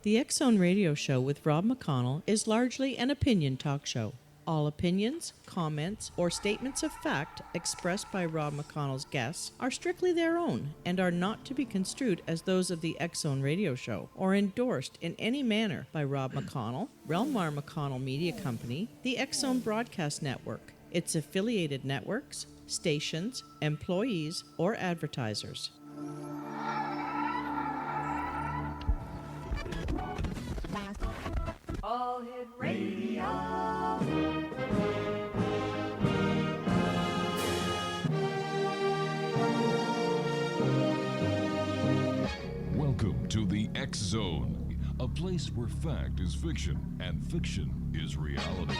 The X Zone Radio Show with Rob McConnell is largely an opinion talk show. All opinions, comments, or statements of fact expressed by Rob McConnell's guests are strictly their own and are not to be construed as those of the X Zone Radio Show or endorsed in any manner by Rob McConnell, REL-MAR McConnell Media Company, the X Zone Broadcast Network, its affiliated networks, stations, employees, or advertisers. All Hit Radio. Welcome to the X Zone, a place where fact is fiction and fiction is reality.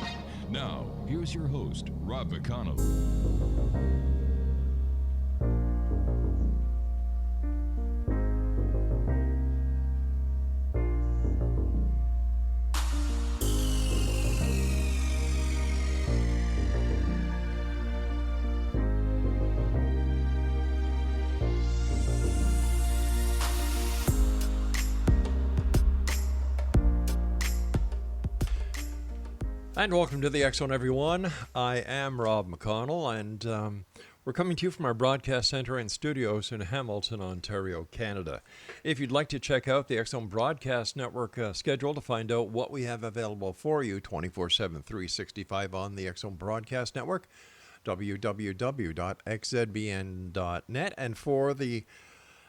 Now, here's your host, Rob McConnell. And welcome to the X Zone, everyone. I am Rob McConnell, and we're coming to you from our broadcast center and studios in Hamilton, Ontario, Canada. If you'd like to check out the X Zone Broadcast Network schedule to find out what we have available for you 24/7, 365 on the X Zone Broadcast Network, www.xzbn.net, and for the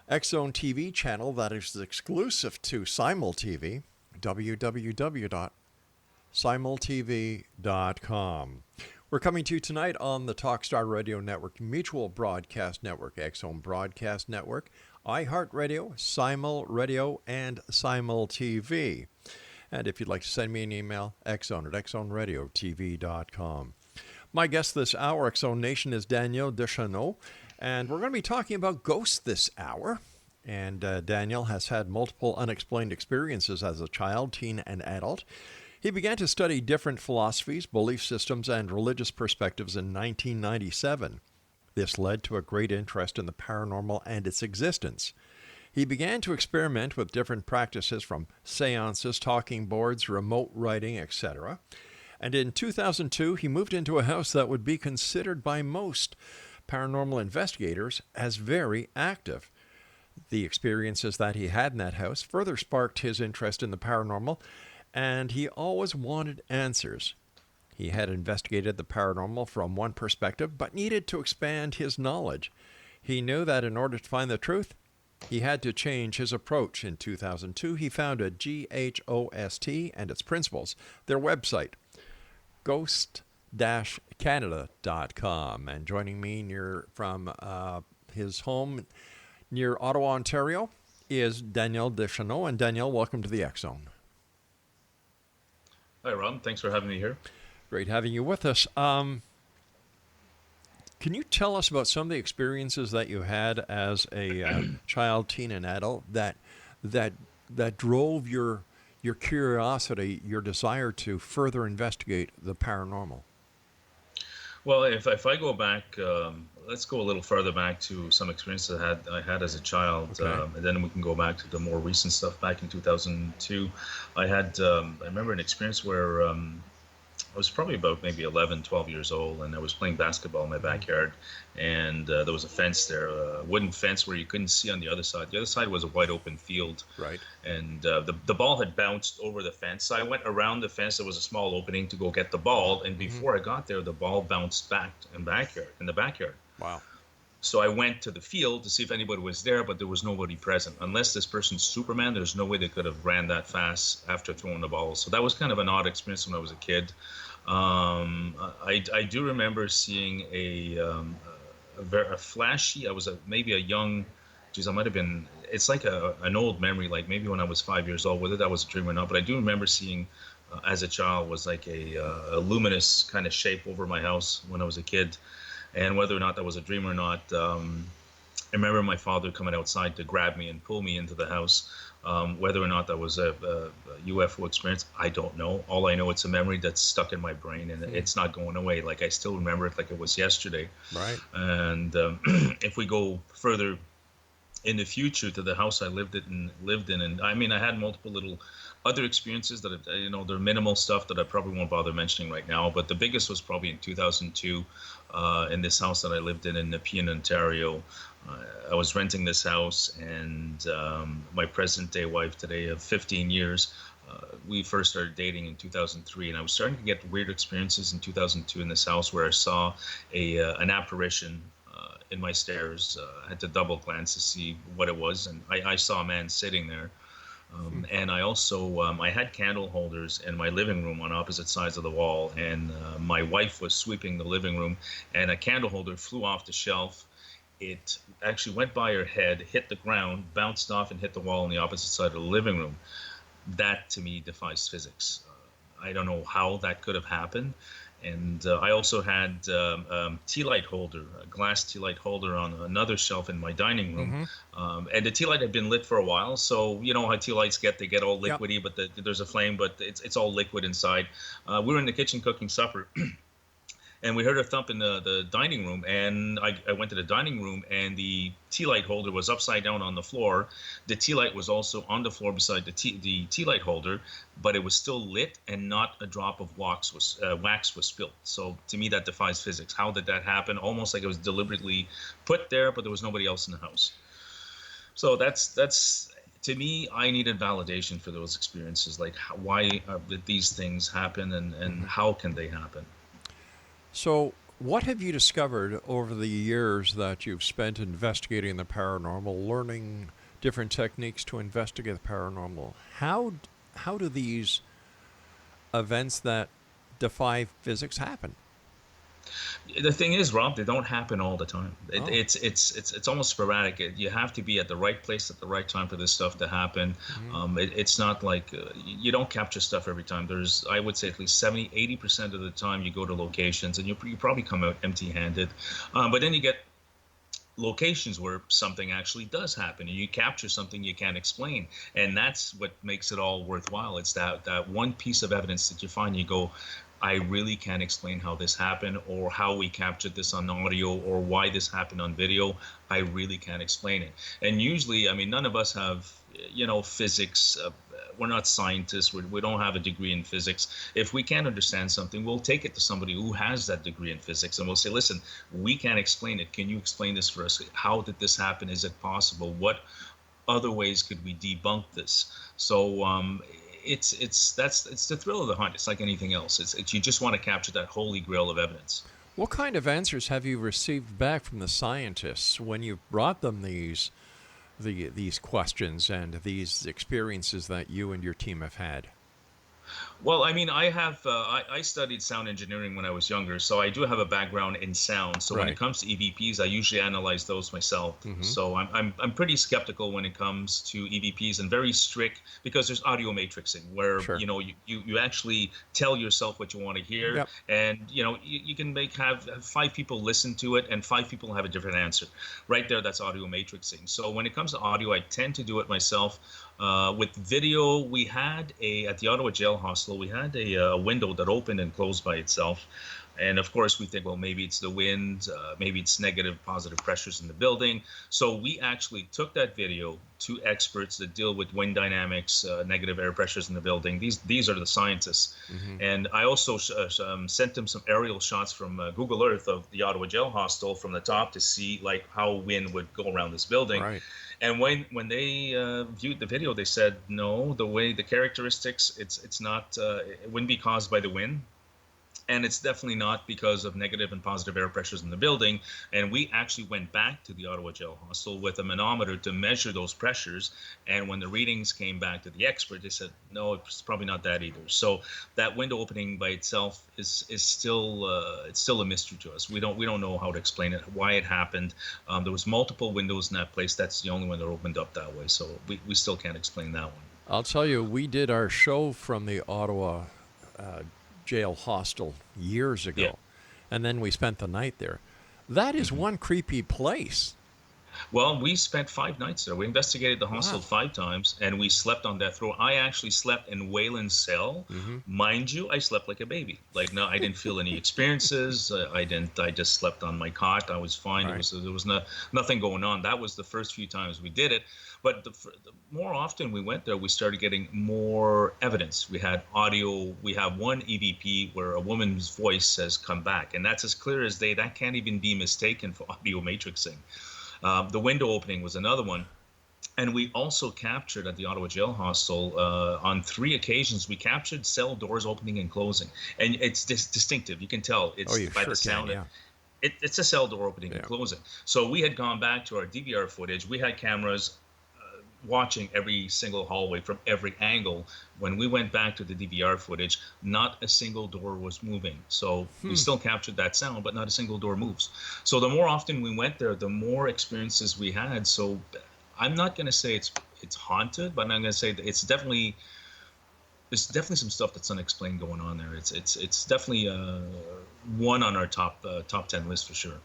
X Zone TV channel that is exclusive to Simul TV, www.simultv.com. We're coming to you tonight on the Talkstar Radio Network, Mutual Broadcast Network, X Zone Broadcast Network, iHeartRadio, Simul Radio, and Simul TV. And if you'd like to send me an email, xzone@xzoneradiotv.com. My guest this hour, X Zone Nation, is Daniel Ducheneaux, and we're going to be talking about ghosts this hour. And Daniel has had multiple unexplained experiences as a child, teen, and adult. He began to study different philosophies, belief systems, and religious perspectives in 1997. This led to a great interest in the paranormal and its existence. He began to experiment with different practices from seances, talking boards, remote writing, etc. And in 2002, he moved into a house that would be considered by most paranormal investigators as very active. The experiences that he had in that house further sparked his interest in the paranormal, and he always wanted answers. He had investigated the paranormal from one perspective, but needed to expand his knowledge. He knew that in order to find the truth, he had to change his approach. In 2002, he founded GHOST and its principles, their website, ghost-canada.com. And joining me from his home near Ottawa, Ontario, is Daniel Ducheneaux. And Daniel, welcome to the X Zone. Hi, Rob. Thanks for having me here. Great having you with us. Can you tell us about some of the experiences that you had as a child, teen, and adult that drove your curiosity, your desire to further investigate the paranormal? Well, if I go back, let's go a little further back to some experiences I had as a child, Okay. and then we can go back to the more recent stuff. Back in 2002, I remember an experience where I was probably about maybe 11, 12 years old, and I was playing basketball in my backyard, and there was a fence there, a wooden fence where you couldn't see on the other side. The other side was a wide open field. Right. And the ball had bounced over the fence. So I went around the fence. There was a small opening to go get the ball, and before I got there, the ball bounced back in the backyard. Wow. So I went to the field to see if anybody was there, but there was nobody present. Unless this person's Superman, there's no way they could have ran that fast after throwing the ball. So that was kind of an odd experience when I was a kid. I do remember seeing a flashy. I was maybe a young. Geez, I might have been. It's like an old memory, like maybe when I was 5 years old. Whether that was a dream or not, but I do remember seeing, as a child, was like a luminous kind of shape over my house when I was a kid. And whether or not that was a dream or not, I remember my father coming outside to grab me and pull me into the house. Whether or not that was a UFO experience, I don't know. All I know, it's a memory that's stuck in my brain, and it's not going away. Like, I still remember it like it was yesterday. Right. And if we go further in the future to the house I lived in. And I mean, I had multiple little other experiences that, they're minimal stuff that I probably won't bother mentioning right now. But the biggest was probably in 2002 in this house that I lived in Nepean, Ontario. I was renting this house, and my present-day wife today of 15 years, we first started dating in 2003, and I was starting to get weird experiences in 2002 in this house where I saw an apparition in my stairs. I had to double glance to see what it was, and I saw a man sitting there. And I also I had candle holders in my living room on opposite sides of the wall, and my wife was sweeping the living room, and a candle holder flew off the shelf. It actually went by her head, hit the ground, bounced off, and hit the wall on the opposite side of the living room. That to me defies physics. I don't know how that could have happened. And I also had tea light holder, a glass tea light holder on another shelf in my dining room. And the tea light had been lit for a while. So you know how tea lights get, they get all liquidy, but there's a flame, but it's all liquid inside. We were in the kitchen cooking supper. And we heard a thump in the dining room, and I went to the dining room, and the tea light holder was upside down on the floor. The tea light was also on the floor beside the tea light holder, but it was still lit, and not a drop of wax was spilled. So to me, that defies physics. How did that happen? Almost like it was deliberately put there, but there was nobody else in the house. So that's to me, I needed validation for those experiences. Like, why did these things happen, and how can they happen? So, what have you discovered over the years that you've spent investigating the paranormal, learning different techniques to investigate the paranormal? How do these events that defy physics happen? The thing is, Rob, they don't happen all the time. It's almost sporadic. You have to be at the right place at the right time for this stuff to happen. It's not like you don't capture stuff every time. There's, I would say, at least 70-80% of the time you go to locations and you probably come out empty-handed. But then you get locations where something actually does happen and you capture something you can't explain, and that's what makes it all worthwhile. It's that one piece of evidence that you find, you go, I really can't explain how this happened, or how we captured this on audio, or why this happened on video. I really can't explain it. And usually, I mean, none of us have, physics. We're not scientists. We don't have a degree in physics. If we can't understand something, we'll take it to somebody who has that degree in physics, and we'll say, listen, we can't explain it. Can you explain this for us? How did this happen? Is it possible? What other ways could we debunk this? So, it's the thrill of the hunt. It's like anything else. It's you just want to capture that holy grail of evidence. What kind of answers have you received back from the scientists when you brought them these questions and these experiences that you and your team have had? Well, I mean, I studied sound engineering when I was younger, so I do have a background in sound. So when it comes to EVPs, I usually analyze those myself. So I'm pretty skeptical when it comes to EVPs, and very strict, because there's audio matrixing where you actually tell yourself what you want to hear, and you can have 5 people listen to it and 5 people have a different answer. Right there, that's audio matrixing. So when it comes to audio, I tend to do it myself. With video, we had at the Ottawa Jail Hostel, we had a window that opened and closed by itself. And of course, we think, well, maybe it's the wind, maybe it's negative, positive pressures in the building. So we actually took that video to experts that deal with wind dynamics, negative air pressures in the building. These are the scientists. And I also sent them some aerial shots from Google Earth of the Ottawa Jail Hostel from the top to see like how wind would go around this building. Right. And when they viewed the video, they said, no, the characteristics, it wouldn't be caused by the wind. And it's definitely not because of negative and positive air pressures in the building. And we actually went back to the Ottawa Jail Hostel with a manometer to measure those pressures. And when the readings came back to the expert, they said, no, it's probably not that either. So that window opening by itself is still a mystery to us. We don't know how to explain it, why it happened. There was multiple windows in that place. That's the only one that opened up that way. So we still can't explain that one. I'll tell you, we did our show from the Ottawa Jail Hostel years ago, and then we spent the night there. That is one creepy place. Well, we spent 5 nights there. We investigated the hostel Wow. 5 times, and we slept on death row. I actually slept in Wayland's cell. Mind you, I slept like a baby. Like, no, I didn't feel any experiences. I didn't. I just slept on my cot. I was fine. Right. There was nothing going on. That was the first few times we did it. But the more often we went there, we started getting more evidence. We had audio. We have one EVP where a woman's voice has come back, and that's as clear as day. That can't even be mistaken for audio matrixing. The window opening was another one. And we also captured at the Ottawa Jail Hostel, on 3 occasions, we captured cell doors opening and closing. And it's distinctive. You can tell it's by the sound. Yeah. It's a cell door opening and closing. So we had gone back to our DVR footage. We had cameras watching every single hallway from every angle. When we went back to the DVR footage, not a single door was moving. So we still captured that sound, but not a single door moves. So the more often we went there, the more experiences we had. So I'm not going to say it's haunted, but I'm going to say that there's definitely some stuff that's unexplained going on there. It's definitely one on our top 10 list for sure.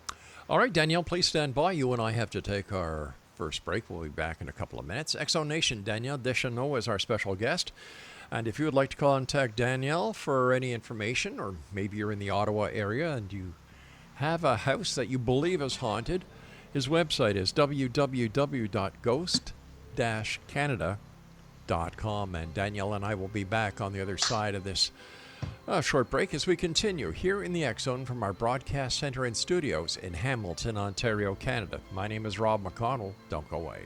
All right, Danielle, please stand by. You and I have to take our first break. We'll be back in a couple of minutes. Exo Nation, Danielle Ducheneaux is our special guest. And if you would like to contact Danielle for any information, or maybe you're in the Ottawa area and you have a house that you believe is haunted, his website is www.ghost-canada.com. And Danielle and I will be back on the other side of this short break as we continue here in the X Zone from our broadcast center and studios in Hamilton, Ontario, Canada. My name is Rob McConnell. Don't go away.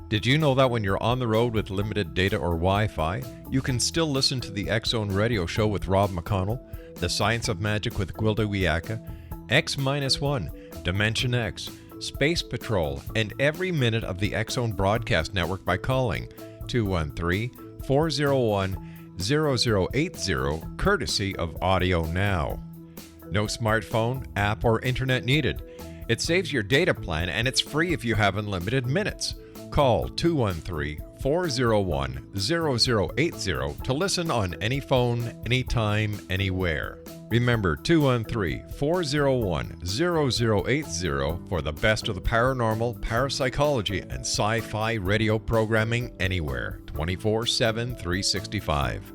Did you know that when you're on the road with limited data or Wi-Fi, you can still listen to the X-Zone radio show with Rob McConnell, The Science of Magic with Gwilda Wiyaka, X-1, Dimension X, Space Patrol, and every minute of the X-Zone broadcast network by calling 213-401-0080, courtesy of Audio Now. No smartphone, app, or internet needed. It saves your data plan and it's free if you have unlimited minutes. Call 213-401-0080 to listen on any phone, anytime, anywhere. Remember 213-401-0080 for the best of the paranormal, parapsychology, and sci-fi radio programming anywhere, 24/7, 365.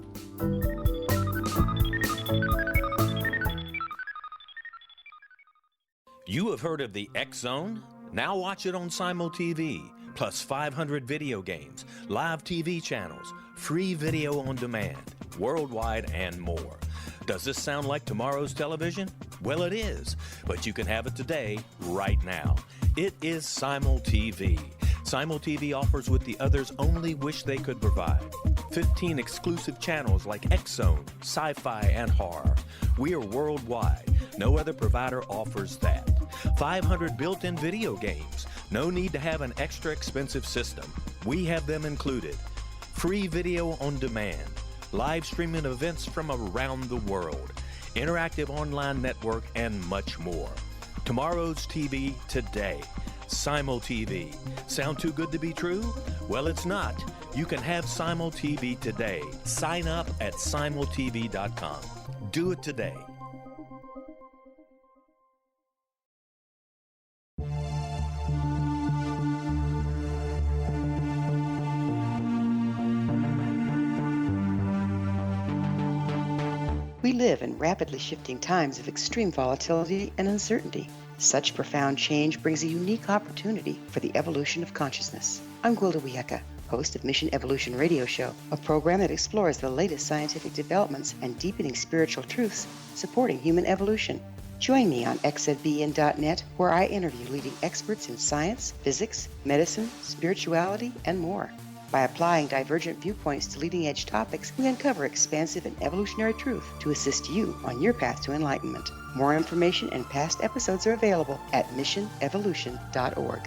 You have heard of the X Zone? Now watch it on Simul TV. Plus 500 video games, live TV channels, free video on demand, worldwide, and more. Does this sound like tomorrow's television? Well, it is, but you can have it today, right now. It is Simul TV. Simul TV offers what the others only wish they could provide. 15 exclusive channels like X-Zone, Sci-Fi, and Horror. We are worldwide. No other provider offers that. 500 built-in video games. No need to have an extra expensive system. We have them included. Free video on demand. Live streaming events from around the world. Interactive online network, and much more. Tomorrow's TV today. Simul TV. Sound too good to be true? Well, it's not. You can have Simul TV today. Sign up at simultv.com. Do it today. We live in rapidly shifting times of extreme volatility and uncertainty. Such profound change brings a unique opportunity for the evolution of consciousness. I'm Gwilda Wiyaka, host of Mission Evolution Radio Show, a program that explores the latest scientific developments and deepening spiritual truths supporting human evolution. Join me on xzbn.net, where I interview leading experts in science, physics, medicine, spirituality, and more. By applying divergent viewpoints to leading-edge topics, we uncover expansive and evolutionary truth to assist you on your path to enlightenment. More information and past episodes are available at missionevolution.org.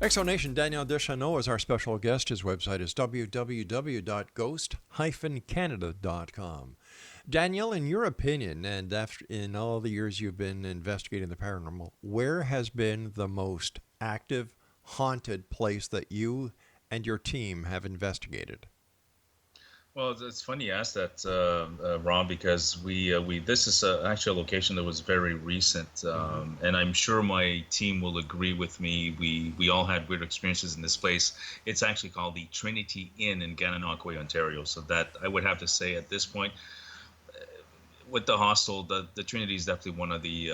Exonation, Daniel Ducheneaux is our special guest. His website is www.ghost-canada.com. Daniel, in your opinion, and in all the years you've been investigating the paranormal, where has been the most active, haunted place that you and your team have investigated? Well, it's funny you asked that, Ron, because we this is actually a location that was very recent, and I'm sure my team will agree with me. We all had weird experiences in this place. It's actually called the Trinity Inn in Gananoque, Ontario. So that I would have to say at this point, with the hostel, the Trinity is definitely one of the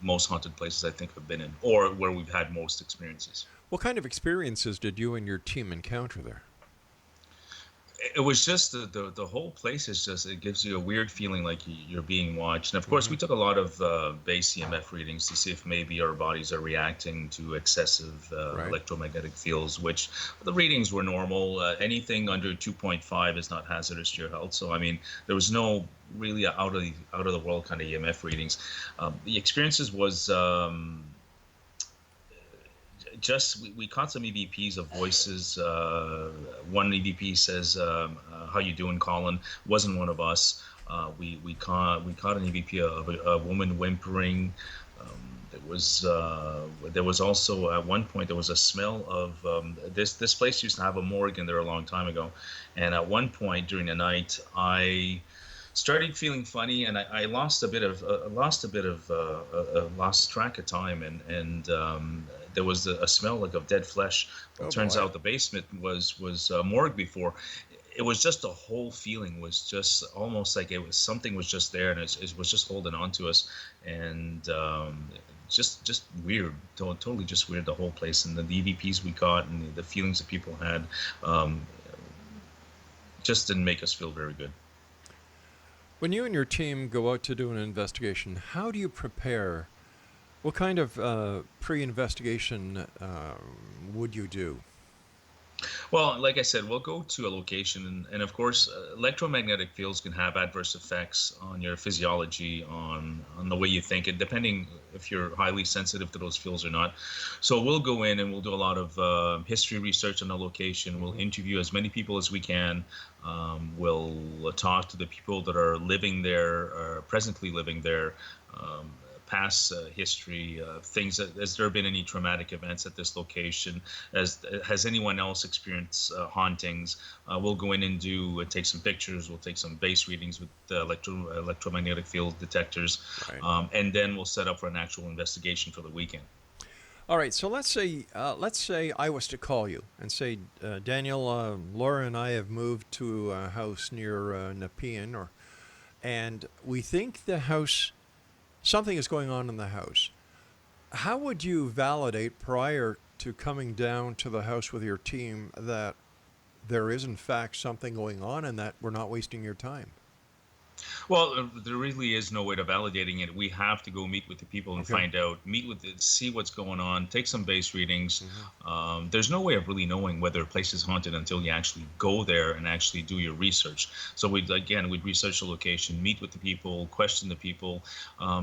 most haunted places I think I've been in, or where we've had most experiences. What kind of experiences did you and your team encounter there? It was just the whole place is just, it gives you a weird feeling like you're being watched. And of course, we took a lot of base EMF readings to see if maybe our bodies are reacting to excessive electromagnetic fields, which the readings were normal. Anything under 2.5 is not hazardous to your health. So, I mean, there was no really out of the world kind of EMF readings. The experiences was just we caught some EVPs of voices. One EVP says, "How you doing, Colin?" Wasn't one of us. We caught an EVP of a woman whimpering. There was also at one point there was a smell of this place used to have a morgue in there a long time ago, and at one point during the night I started feeling funny, and I lost track of time, and there was a smell like of dead flesh. Well, it turns out the basement was a morgue before. It was just the whole feeling was just almost like something was just there, and it was just holding on to us, and just weird, totally just weird, the whole place, and the EVPs we got and the feelings that people had just didn't make us feel very good. When you and your team go out to do an investigation, how do you prepare? What kind of pre-investigation would you do? Well, like I said, we'll go to a location, and of course, electromagnetic fields can have adverse effects on your physiology, on the way you think, and depending if you're highly sensitive to those fields or not. So we'll go in and we'll do a lot of history research on the location. We'll interview as many people as we can. We'll talk to the people that are living there, or presently living there. Past history, things has there been any traumatic events at this location? Has anyone else experienced hauntings? We'll go in and take some pictures. We'll take some base readings with the electromagnetic field detectors, and then we'll set up for an actual investigation for the weekend. All right. So let's say I was to call you and say, Daniel, Laura and I have moved to a house near Nepean, and we think the house. Something is going on in the house. How would you validate prior to coming down to the house with your team that there is in fact something going on and that we're not wasting your time? Well, there really is no way to validating it. We have to go meet with the people and find out, see what's going on, take some base readings. There's no way of really knowing whether a place is haunted until you actually go there and actually do your research. So we'd research the location, meet with the people, question the people,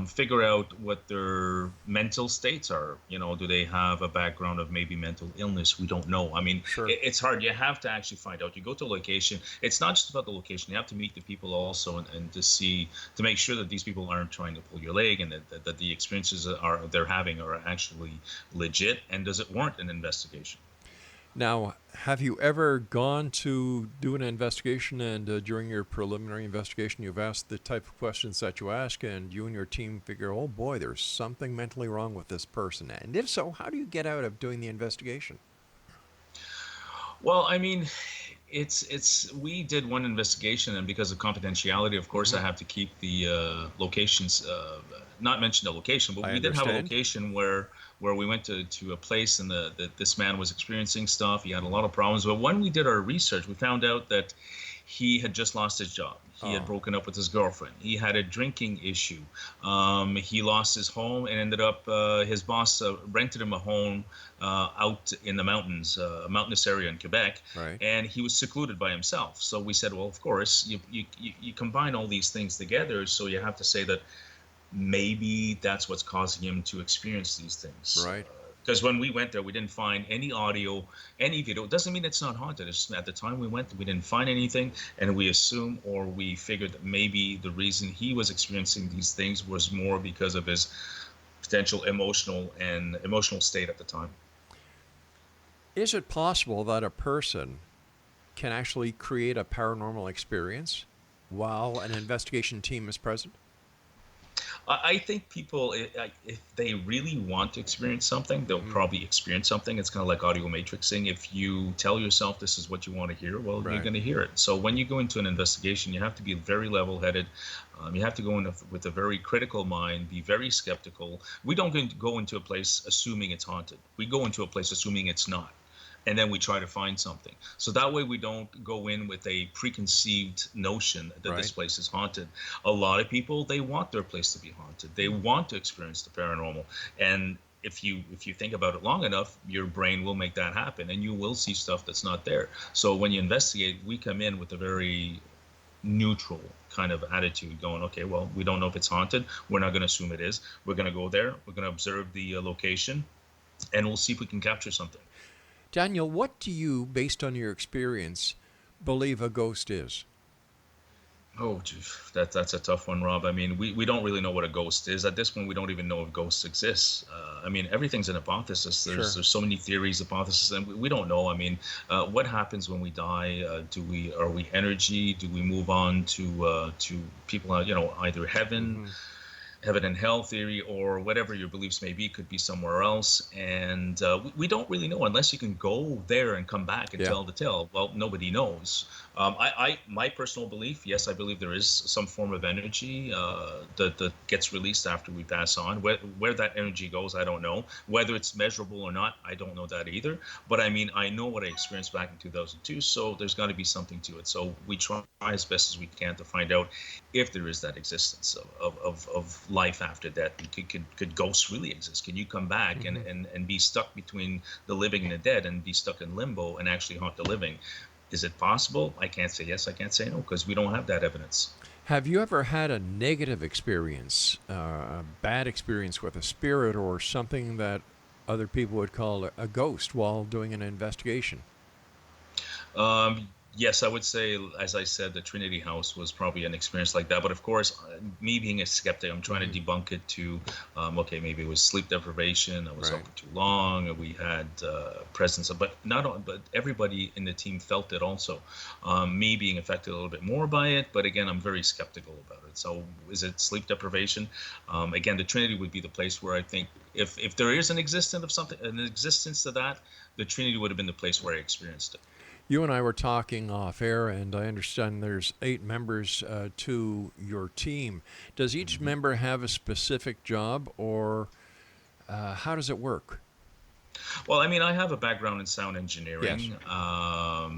figure out what their mental states are. You know, do they have a background of maybe mental illness? We don't know. I mean, it's hard. You have to actually find out. You go to a location. It's not just about the location. You have to meet the people also, and to make sure that these people aren't trying to pull your leg, and that the experiences they're having are actually legit, and does it warrant an investigation? Now, have you ever gone to do an investigation and during your preliminary investigation you've asked the type of questions that you ask, and you and your team figure, oh boy, there's something mentally wrong with this person? And if so, how do you get out of doing the investigation? Well, I mean, it's we did one investigation, and because of confidentiality, of course, I have to keep the locations, not mention the location, but I we did have a understand. location where we went to a place, and this man was experiencing stuff. He had a lot of problems, but when we did our research, we found out that he had just lost his job. He had Oh, broken up with his girlfriend. He had a drinking issue. He lost his home and ended up, his boss rented him a home out in the mountains, a mountainous area in Quebec, right. and he was secluded by himself. So we said, well, of course, you combine all these things together, so you have to say that maybe that's what's causing him to experience these things. Right. Because when we went there, we didn't find any audio, any video. It doesn't mean it's not haunted. It's, at the time we went, we didn't find anything, and we assumed, or we figured that maybe the reason he was experiencing these things was more because of his potential emotional state at the time. Is it possible that a person can actually create a paranormal experience while an investigation team is present? I think people, if they really want to experience something, they'll probably experience something. It's kind of like audio matrixing. If you tell yourself this is what you want to hear, well, you're Right. going to hear it. So when you go into an investigation, you have to be very level-headed. You have to go in with a very critical mind, be very skeptical. We don't go into a place assuming it's haunted. We go into a place assuming it's not, and then we try to find something. So that way we don't go in with a preconceived notion that this Right. place is haunted. A lot of people, they want their place to be haunted. They want to experience the paranormal. And if you think about it long enough, your brain will make that happen, and you will see stuff that's not there. So when you investigate, we come in with a very neutral kind of attitude, going, okay, well, we don't know if it's haunted. We're not going to assume it is. We're going to go there. We're going to observe the location, and we'll see if we can capture something. Daniel, what do you, based on your experience, believe a ghost is? Oh, gee, that's a tough one, Rob. I mean, we don't really know what a ghost is. At this point, we don't even know if ghosts exist. I mean, everything's an hypothesis. Sure. There's so many theories, hypotheses, and we don't know. I mean, what happens when we die? Are we energy? Do we move on to people, either heaven and hell theory, or whatever your beliefs may be, could be somewhere else. And we don't really know unless you can go there and come back and Yeah. tell the tale. Well, nobody knows. My personal belief, yes, I believe there is some form of energy that gets released after we pass on. Where that energy goes, I don't know. Whether it's measurable or not, I don't know that either. But I mean, I know what I experienced back in 2002, so there's got to be something to it. So we try as best as we can to find out if there is that existence of life after death. Could ghosts really exist? Can you come back and be stuck between the living and the dead, and be stuck in limbo and actually haunt the living? Is it possible? I can't say yes, I can't say no, because we don't have that evidence. Have you ever had a negative experience, a bad experience with a spirit or something that other people would call a ghost while doing an investigation? Yes, I would say, as I said, the Trinity House was probably an experience like that. But of course, me being a skeptic, I'm trying to debunk it to, okay, maybe it was sleep deprivation. I was Right. up for too long. And we had presence of, but but everybody in the team felt it also. Me being affected a little bit more by it, but again, I'm very skeptical about it. So, is it sleep deprivation? Again, the Trinity would be the place where I think, if there is an existence to that, the Trinity would have been the place where I experienced it. You and I were talking off air, and I understand there's 8 members to your team. Does each member have a specific job, or how does it work? Well, I mean, I have a background in sound engineering. Yes.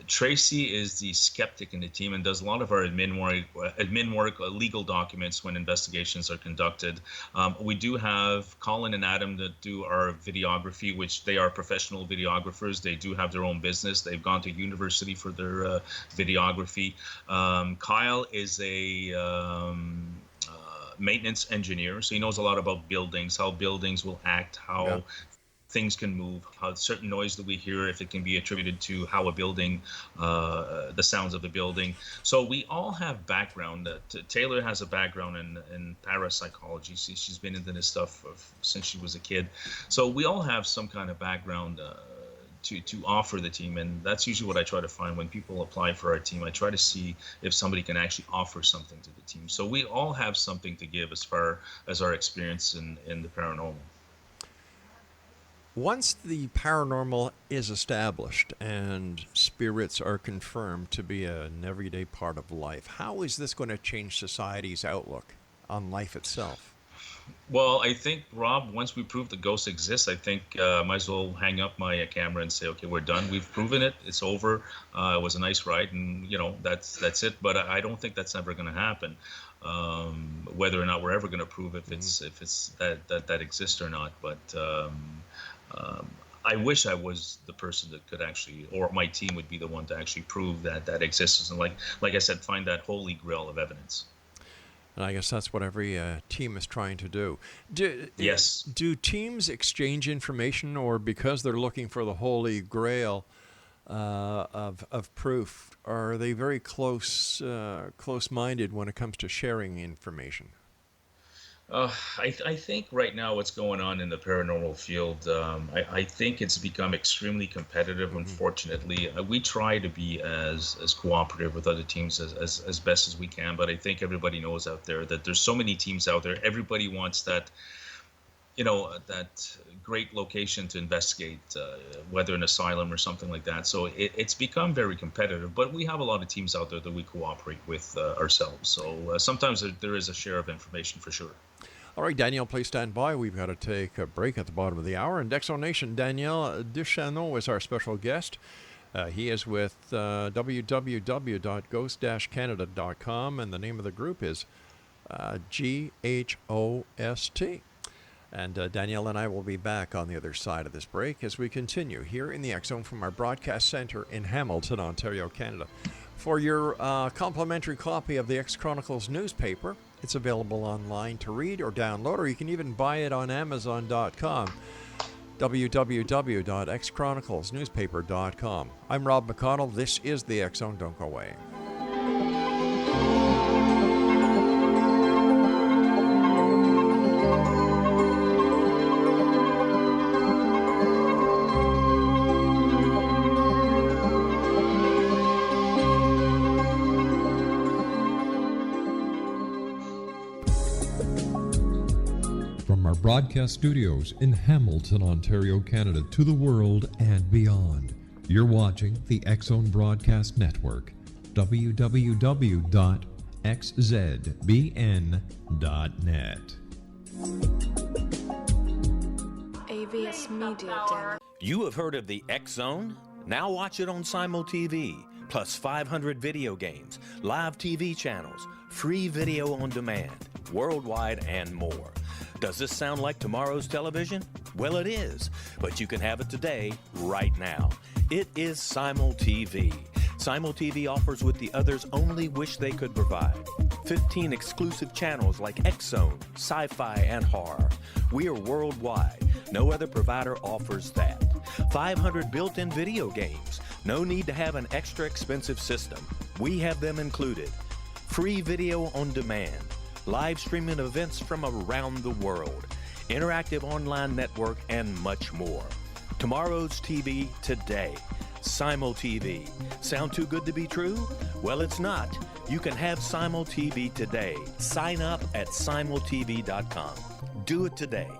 Tracy is the skeptic in the team and does a lot of our admin work, legal documents when investigations are conducted. We do have Colin and Adam that do our videography, which they are professional videographers. They do have their own business. They've gone to university for their videography. Kyle is a maintenance engineer, so he knows a lot about buildings, how buildings will act, how things can move, how certain noise that we hear, if it can be attributed to how a building, the sounds of the building. So we all have background. Taylor has a background in parapsychology. She's been into this stuff since she was a kid. So we all have some kind of background to offer the team, and that's usually what I try to find when people apply for our team. I try to see if somebody can actually offer something to the team. So we all have something to give as far as our experience in the paranormal. Once the paranormal is established and spirits are confirmed to be an everyday part of life, how is this going to change society's outlook on life itself? Well, I think, Rob, once we prove the ghost exists, I think I might as well hang up my camera and say, okay, we're done. We've proven it. It's over. It was a nice ride, and that's it. But I don't think that's ever going to happen. Whether or not we're ever going to prove if it's that exists or not. But I wish I was the person that could actually, or my team would be the one to actually prove that exists, and like I said, find that holy grail of evidence. And I guess that's what every team is trying to do. Yes. Do teams exchange information, or because they're looking for the holy grail of proof, are they very close-minded when it comes to sharing information? I think right now what's going on in the paranormal field, I think it's become extremely competitive, unfortunately. We try to be as cooperative with other teams as best as we can, but I think everybody knows out there that there's so many teams out there. Everybody wants that, that great location to investigate, whether an asylum or something like that. So it's become very competitive, but we have a lot of teams out there that we cooperate with ourselves. So sometimes there is a share of information for sure. All right, Danielle, please stand by. We've got to take a break at the bottom of the hour. And X Zone Nation, Danielle Ducheneaux is our special guest. He is with www.ghost-canada.com, and the name of the group is GHOST. And Danielle and I will be back on the other side of this break as we continue here in the X Zone from our broadcast center in Hamilton, Ontario, Canada. For your complimentary copy of the X Chronicles newspaper, it's available online to read or download, or you can even buy it on Amazon.com. www.xchroniclesnewspaper.com. I'm Rob McConnell. This is the X Zone. Don't go away. From our broadcast studios in Hamilton, Ontario, Canada, to the world and beyond, you're watching the X Zone Broadcast Network, www.xzbn.net. AVS Media. You have heard of the X Zone? Now watch it on SimulTV, plus 500 video games, live TV channels, free video on demand, worldwide, and more. Does this sound like tomorrow's television? Well, it is, but you can have it today, right now. It is SimulTV. SimulTV offers what the others only wish they could provide. 15 exclusive channels like X-Zone, Sci-Fi, and Horror. We are worldwide. No other provider offers that. 500 built-in video games. No need to have an extra expensive system. We have them included. Free video on demand. Live streaming events from around the world, interactive online network, and much more. Tomorrow's TV today. SimulTV. Sound too good to be true? Well, it's not. You can have SimulTV today. Sign up at simultv.com. Do it today.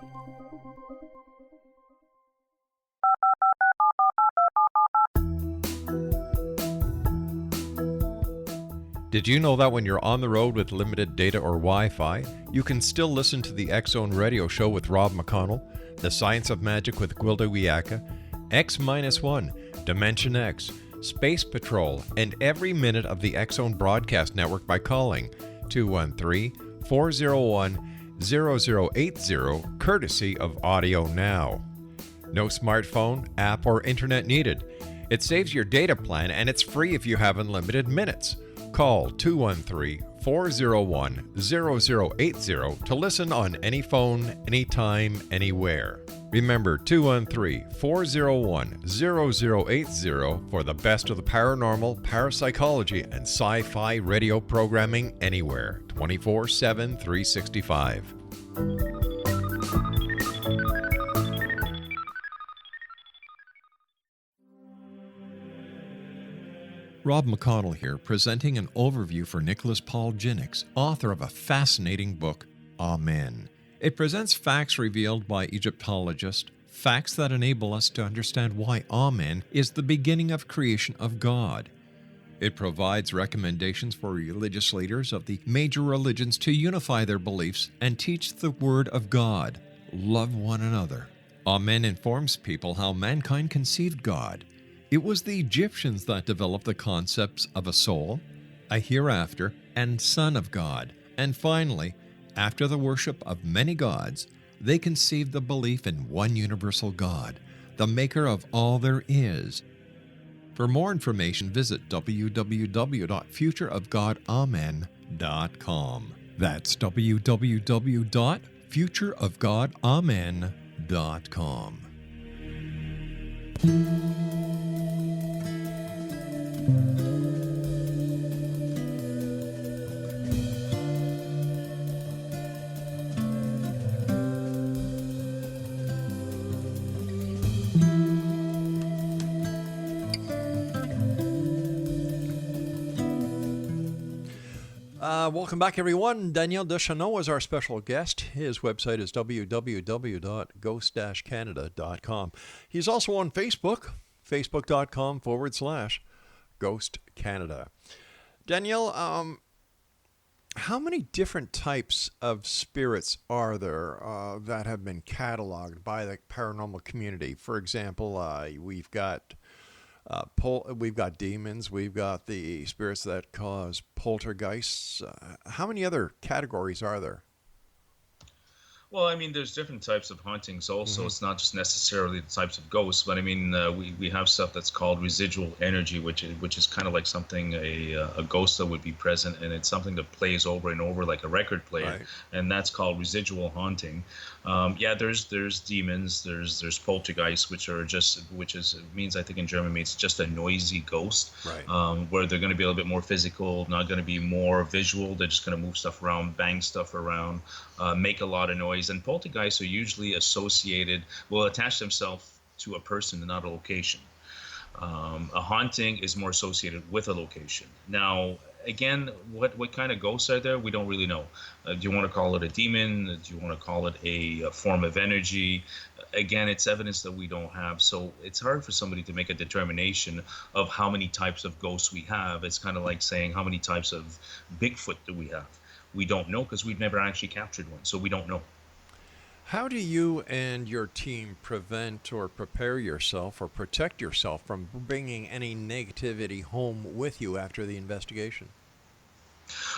Did you know that when you're on the road with limited data or Wi-Fi, you can still listen to the X Zone Radio Show with Rob McConnell, The Science of Magic with Gwilda Wiyaka, X-1, Dimension X, Space Patrol, and every minute of the X Zone Broadcast Network by calling 213-401-0080, courtesy of Audio Now. No smartphone, app, or internet needed. It saves your data plan, and it's free if you have unlimited minutes. Call 213-401-0080 to listen on any phone, anytime, anywhere. Remember 213-401-0080 for the best of the paranormal, parapsychology, and sci-fi radio programming anywhere, 24/7, 365. Rob McConnell here, presenting an overview for Nicholas Paul Jennings, author of a fascinating book, Amen. It presents facts revealed by Egyptologist, facts that enable us to understand why Amen is the beginning of creation of God. It provides recommendations for religious leaders of the major religions to unify their beliefs and teach the Word of God. Love one another. Amen informs people how mankind conceived God. It was the Egyptians that developed the concepts of a soul, a hereafter, and Son of God. And finally, after the worship of many gods, they conceived the belief in one universal God, the maker of all there is. For more information, visit www.futureofgodamen.com. That's www.futureofgodamen.com. Welcome back, everyone. Daniel Ducheneaux is our special guest. His website is www.ghost-canada.com. He's also on Facebook, facebook.com/Ghost Canada. Daniel, how many different types of spirits are there that have been cataloged by the paranormal community? For example, we've got demons, we've got the spirits that cause poltergeists. How many other categories are there? Well, I mean, there's different types of hauntings also. It's not just necessarily the types of ghosts, but I mean, we have stuff that's called residual energy, which is kind of like something, a ghost that would be present, and it's something that plays over and over like a record player, Right. and that's called residual haunting. There's demons, there's poltergeists, which means, I think in German means just a noisy ghost, Right. where they're going to be a little bit more physical, not going to be more visual. They're just going to move stuff around, bang stuff around, make a lot of noise. And poltergeists are usually will attach themselves to a person and not a location. A haunting is more associated with a location. Now, again, what kind of ghosts are there? We don't really know. Do you want to call it a demon? Do you want to call it a form of energy? Again, it's evidence that we don't have. So it's hard for somebody to make a determination of how many types of ghosts we have. It's kind of like saying, how many types of Bigfoot do we have? We don't know, because we've never actually captured one. So we don't know. How do you and your team prevent or prepare yourself or protect yourself from bringing any negativity home with you after the investigation?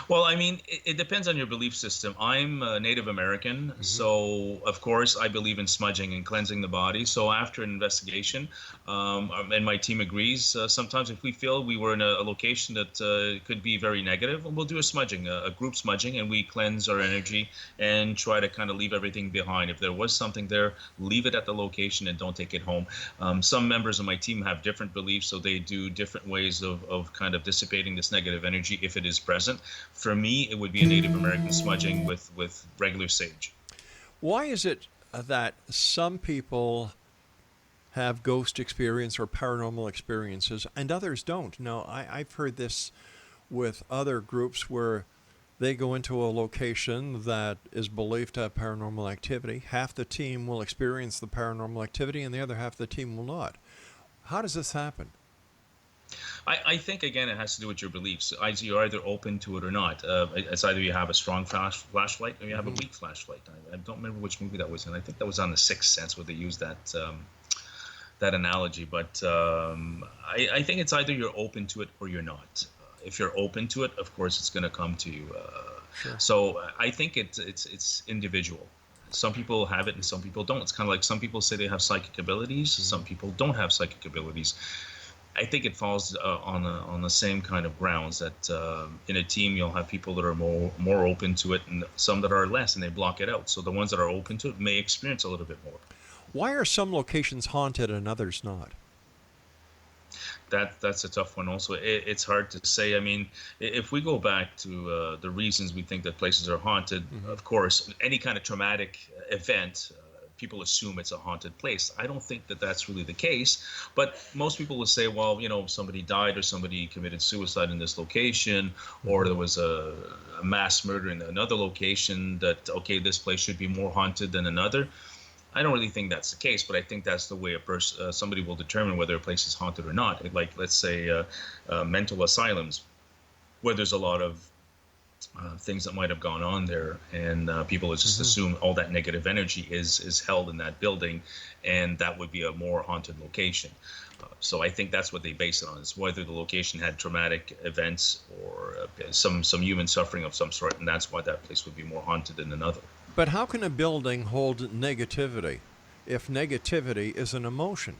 Well, I mean, it depends on your belief system. I'm a Native American, so of course I believe in smudging and cleansing the body. So after an investigation, and my team agrees, sometimes if we feel we were in a location that could be very negative, we'll do a smudging, a group smudging, and we cleanse our energy and try to kind of leave everything behind. If there was something there, leave it at the location and don't take it home. Some members of my team have different beliefs, so they do different ways of kind of dissipating this negative energy if it is present. For me, it would be a Native American smudging with regular sage. Why is it that some people have ghost experience or paranormal experiences and others don't? Now, I've heard this with other groups where they go into a location that is believed to have paranormal activity. Half the team will experience the paranormal activity and the other half of the team will not. How does this happen? I think, again, it has to do with your beliefs. You're either open to it or not. It's either you have a strong flashlight or you have a weak flashlight. I don't remember which movie that was in. I think that was on The Sixth Sense where they used that analogy. But I think it's either you're open to it or you're not. If you're open to it, of course, it's going to come to you. Sure. So I think it's individual. Some people have it and some people don't. It's kind of like some people say they have psychic abilities. Some people don't have psychic abilities. I think it falls on the same kind of grounds that in a team you'll have people that are more open to it and some that are less, and they block it out. So the ones that are open to it may experience a little bit more. Why are some locations haunted and others not? That's a tough one also. It's hard to say. I mean, if we go back to the reasons we think that places are haunted, of course, any kind of traumatic event, people assume it's a haunted place. I don't think that that's really the case, but most people will say, well, somebody died or somebody committed suicide in this location, or there was a mass murder in another location, that, okay, this place should be more haunted than another. I don't really think that's the case, but I think that's the way somebody will determine whether a place is haunted or not. Like, let's say mental asylums, where there's a lot of things that might have gone on there, and people just assume all that negative energy is held in that building, and that would be a more haunted location. So I think that's what they base it on, is whether the location had traumatic events or some human suffering of some sort, and that's why that place would be more haunted than another. But how can a building hold negativity if negativity is an emotion?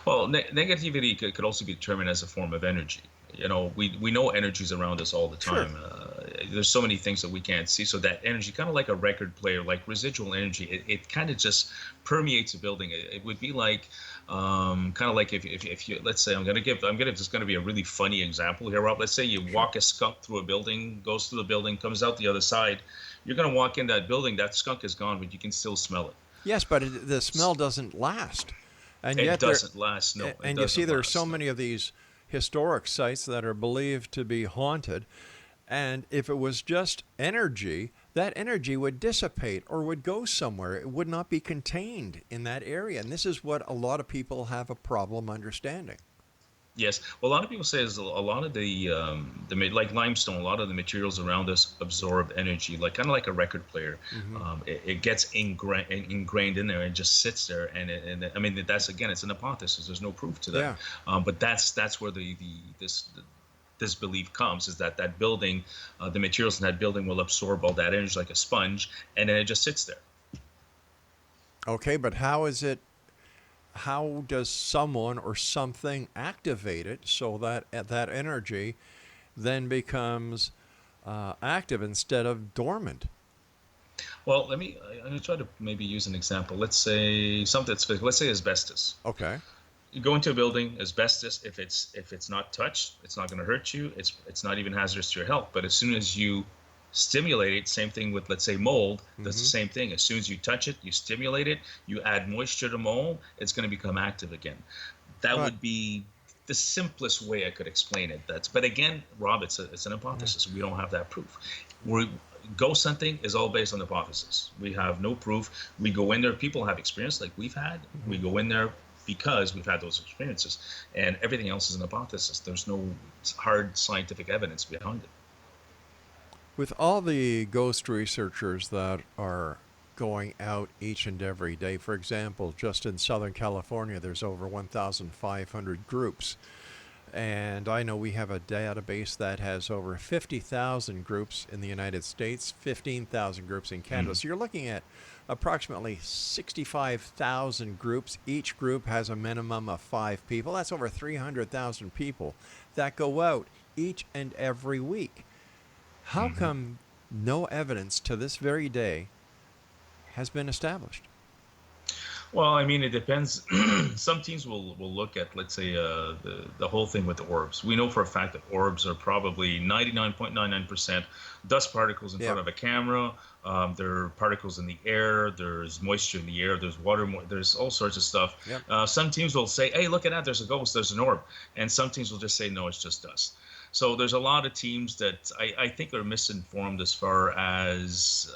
Well, negativity could also be determined as a form of energy. We know energies around us all the time. Sure. There's so many things that we can't see. So that energy, kind of like a record player, like residual energy, it kind of just permeates a building. It would be like, kind of like if you, let's say, just going to be a really funny example here, Rob. Let's say you walk a skunk through a building, goes through the building, comes out the other side. You're going to walk in that building, that skunk is gone, but you can still smell it. Yes, but the smell doesn't last. And it doesn't last, no. And you see there are so many of these historic sites that are believed to be haunted, and if it was just energy, that energy would dissipate or would go somewhere. It would not be contained in that area, and this is what a lot of people have a problem understanding. Yes, well, a lot of people say is a lot of the like limestone, a lot of the materials around us absorb energy, like kind of like a record player. It gets ingrained in there and just sits there, and I mean that's, again, it's an hypothesis. There's no proof to that. Yeah. But that's where this belief comes, is that building, the materials in that building will absorb all that energy like a sponge, and then it just sits there. Okay, but how does someone or something activate it so that that energy then becomes active instead of dormant? Well, I'm going to try to maybe use an example. Let's say let's say asbestos. Okay. You go into a building, asbestos, if it's not touched, it's not going to hurt you. It's not even hazardous to your health. But as soon as you stimulate it, same thing with, let's say, mold, that's the same thing. As soon as you touch it, you stimulate it, you add moisture to mold, it's going to become active again. That would be the simplest way I could explain it. But again, Rob, it's an hypothesis. We don't have that proof. Ghost hunting is all based on hypothesis. We have no proof. We go in there, people have experience like we've had. We go in there because we've had those experiences, and everything else is an hypothesis. There's no hard scientific evidence behind it. With all the ghost researchers that are going out each and every day, for example, just in Southern California, there's over 1,500 groups. And I know we have a database that has over 50,000 groups in the United States, 15,000 groups in Canada. So you're looking at approximately 65,000 groups. Each group has a minimum of 5 people. That's over 300,000 people that go out each and every week. How come no evidence to this very day has been established? Well, I mean, it depends. Some teams will look at, let's say, the whole thing with the orbs. We know for a fact that orbs are probably 99.99% dust particles in front of a camera. There are particles in the air. There's moisture in the air. There's water. There's all sorts of stuff. Yep. Some teams will say, hey, look at that. There's a ghost. There's an orb. And some teams will just say, no, it's just dust. So there's a lot of teams that I think are misinformed as far as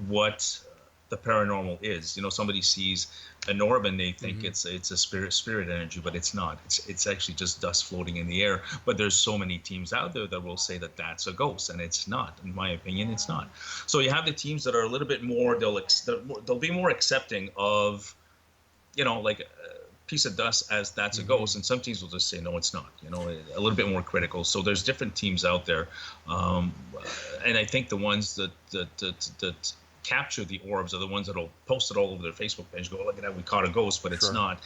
what the paranormal is. Somebody sees an orb and they think it's a spirit energy, but it's not. It's actually just dust floating in the air. But there's so many teams out there that will say that that's a ghost, and it's not. In my opinion, it's not. So you have the teams that are a little bit more. They'll be more accepting of, like a piece of dust as that's a ghost, and some teams will just say no, it's not. A little bit more critical. So there's different teams out there, and I think the ones that capture the orbs are the ones that'll post it all over their Facebook page, go, look at that, we caught a ghost, but it's not.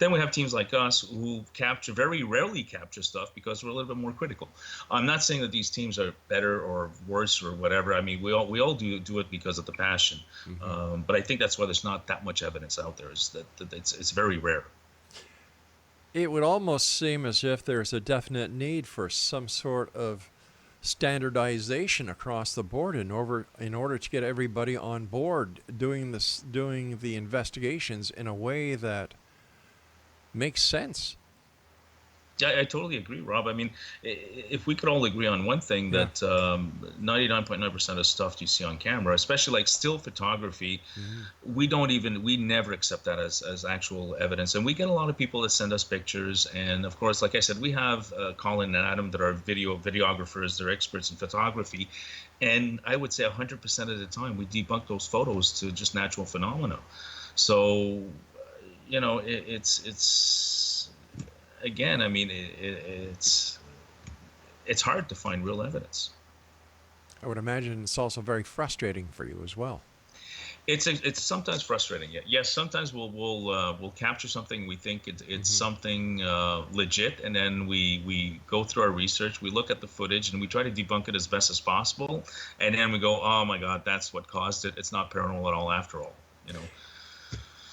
Then we have teams like us who very rarely capture stuff because we're a little bit more critical. I'm not saying that these teams are better or worse or whatever. I mean, we all do it because of the passion. But I think that's why there's not that much evidence out there, is that it's very rare. It would almost seem as if there's a definite need for some sort of standardization across the board in order to get everybody on board doing the investigations in a way that makes sense. Yeah, I totally agree, Rob. I mean, if we could all agree on one thing, that 99.9% of stuff you see on camera, especially like still photography, we never accept that as actual evidence. And we get a lot of people that send us pictures. And of course, like I said, we have Colin and Adam that are videographers, they're experts in photography. And I would say 100% of the time we debunk those photos to just natural phenomena. So, it's again, I mean, it's hard to find real evidence. I would imagine it's also very frustrating for you as well. It's sometimes frustrating. Yes, sometimes we'll capture something, we think it's something legit, and then we go through our research, we look at the footage, and we try to debunk it as best as possible, and then we go, oh my God, that's what caused it. It's not paranormal at all after all.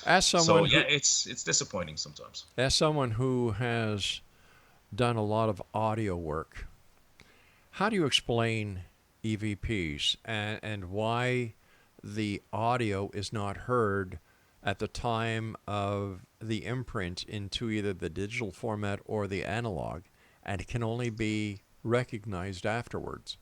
As someone it's disappointing sometimes. As someone who has done a lot of audio work, how do you explain EVPs and why the audio is not heard at the time of the imprint into either the digital format or the analog, and it can only be recognized afterwards?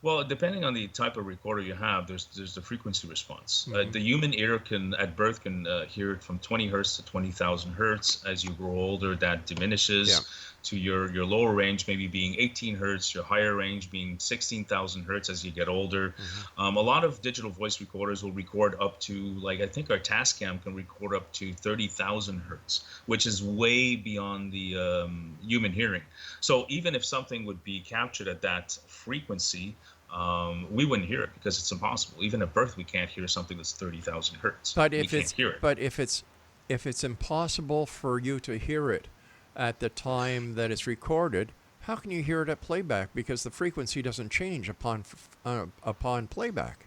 Well, depending on the type of recorder you have, there's the frequency response. The human ear at birth can hear it from 20 hertz to 20,000 hertz. As you grow older, that diminishes to your lower range maybe being 18 hertz, your higher range being 16,000 hertz as you get older. A lot of digital voice recorders will record up to, like, I think our Tascam can record up to 30,000 hertz, which is way beyond the human hearing. So even if something would be captured at that frequency, we wouldn't hear it because it's impossible. Even at birth, we can't hear something that's 30,000 hertz. But if it's impossible for you to hear it at the time that it's recorded, how can you hear it at playback? Because the frequency doesn't change upon playback.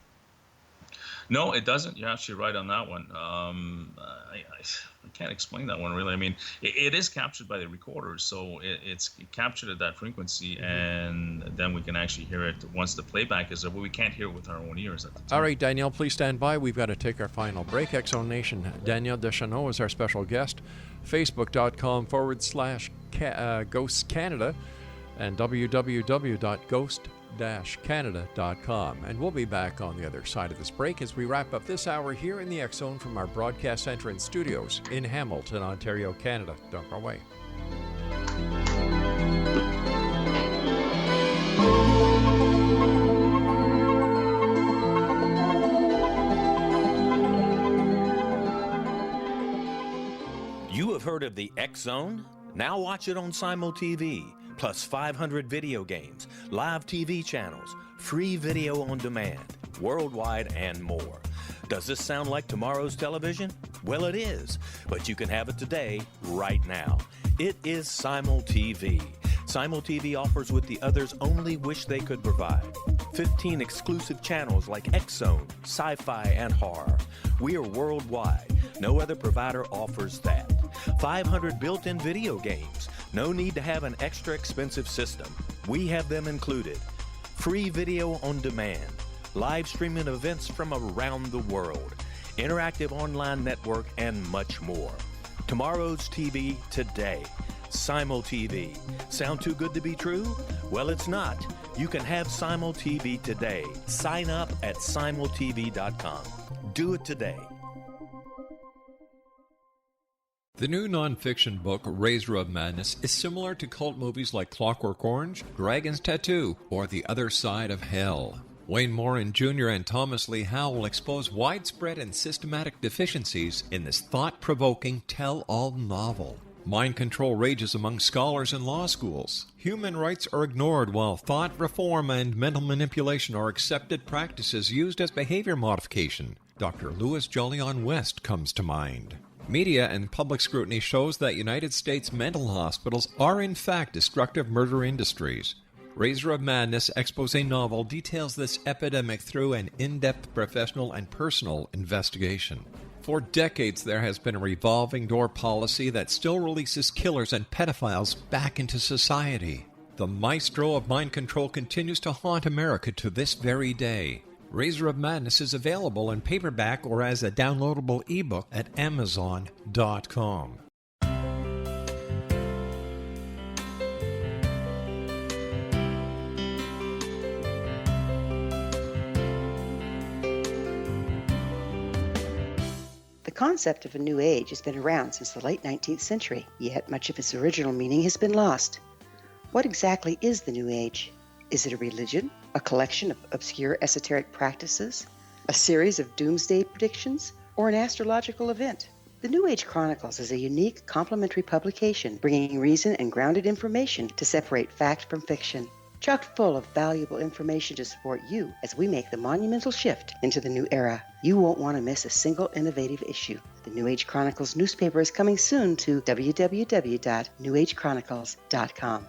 No, it doesn't. You're actually right on that one. I can't explain that one really. I mean, it is captured by the recorders, so it's captured at that frequency, and then we can actually hear it once the playback is there, but we can't hear it with our own ears at the time. All right, Danielle, please stand by. We've got to take our final break. X-Zone Nation, Danielle Ducheneaux is our special guest. Facebook.com/Ghost Canada and www.ghost-canada.com. And we'll be back on the other side of this break as we wrap up this hour here in the X-Zone from our broadcast center and studios in Hamilton, Ontario, Canada. Don't go away. You have heard of the X-Zone? Now watch it on Simul TV, plus 500 video games, live TV channels, free video on demand, worldwide, and more. Does this sound like tomorrow's television? Well, it is, but you can have it today, right now. It is Simul TV. Simul TV offers what the others only wish they could provide. 15 exclusive channels like X-Zone, Sci-Fi, and Horror. We are worldwide. No other provider offers that. 500 built-in video games. No need to have an extra expensive system. We have them included. Free video on demand. Live streaming events from around the world. Interactive online network, and much more. Tomorrow's TV today. Simul TV. Sound too good to be true? Well, it's not. You can have Simul TV today. Sign up at simultv.com. Do it today. The new nonfiction book, Razor of Madness, is similar to cult movies like Clockwork Orange, Dragon's Tattoo, or The Other Side of Hell. Wayne Morin Jr. and Thomas Lee Howe will expose widespread and systematic deficiencies in this thought-provoking tell-all novel. Mind control rages among scholars in law schools. Human rights are ignored while thought reform and mental manipulation are accepted practices used as behavior modification. Dr. Louis Jolyon West comes to mind. Media and public scrutiny shows that United States mental hospitals are in fact destructive murder industries. Razor of Madness expose novel details this epidemic through an in-depth professional and personal investigation. For decades, there has been a revolving door policy that still releases killers and pedophiles back into society. The maestro of mind control continues to haunt America to this very day. Razor of Madness is available in paperback or as a downloadable ebook at Amazon.com. The concept of a new age has been around since the late 19th century, yet much of its original meaning has been lost. What exactly is the new age? Is it a religion, a collection of obscure esoteric practices, a series of doomsday predictions, or an astrological event? The New Age Chronicles is a unique complementary publication bringing reason and grounded information to separate fact from fiction. Chock full of valuable information to support you as we make the monumental shift into the new era. You won't want to miss a single innovative issue. The New Age Chronicles newspaper is coming soon to www.newagechronicles.com.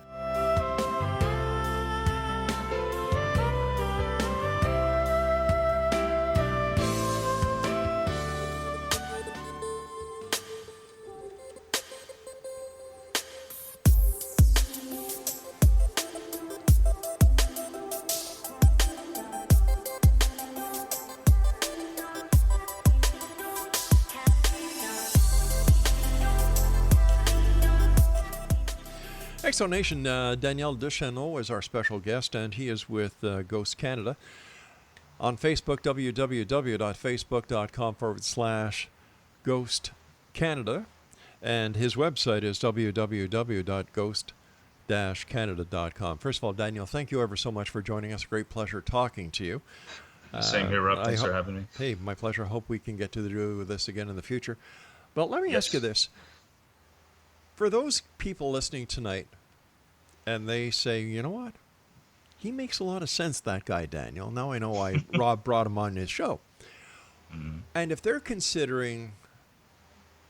Exonation, Daniel Ducheneaux is our special guest, and he is with Ghost Canada. On Facebook, www.facebook.com/Ghost Canada, and his website is www.ghost-canada.com. First of all, Daniel, thank you ever so much for joining us. Great pleasure talking to you. Same here, Rob. Thanks for having me. Hey, my pleasure. Hope we can get to do this again in the future. But let me ask you this. For those people listening tonight, and they say, you know what? He makes a lot of sense, that guy, Daniel. Now I know why Rob brought him on his show. Mm-hmm. And if they're considering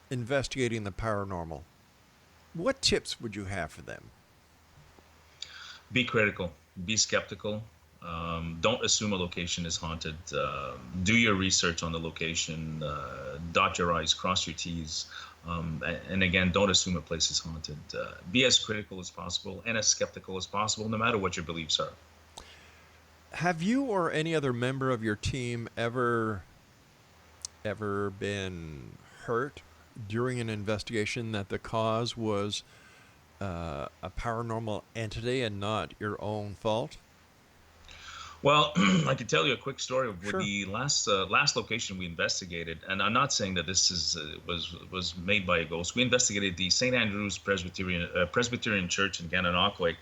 investigating the paranormal, what tips would you have for them? Be critical. Be skeptical. Don't assume a location is haunted. Do your research on the location. Dot your I's, cross your T's. And again, don't assume a place is haunted. Be as critical as possible and as skeptical as possible, no matter what your beliefs are. Have you or any other member of your team ever been hurt during an investigation that the cause was a paranormal entity and not your own fault? Well, I could tell you a quick story of Sure. the last location we investigated, and I'm not saying that this is was made by a ghost. We investigated the St. Andrew's Presbyterian Church in Gananoque,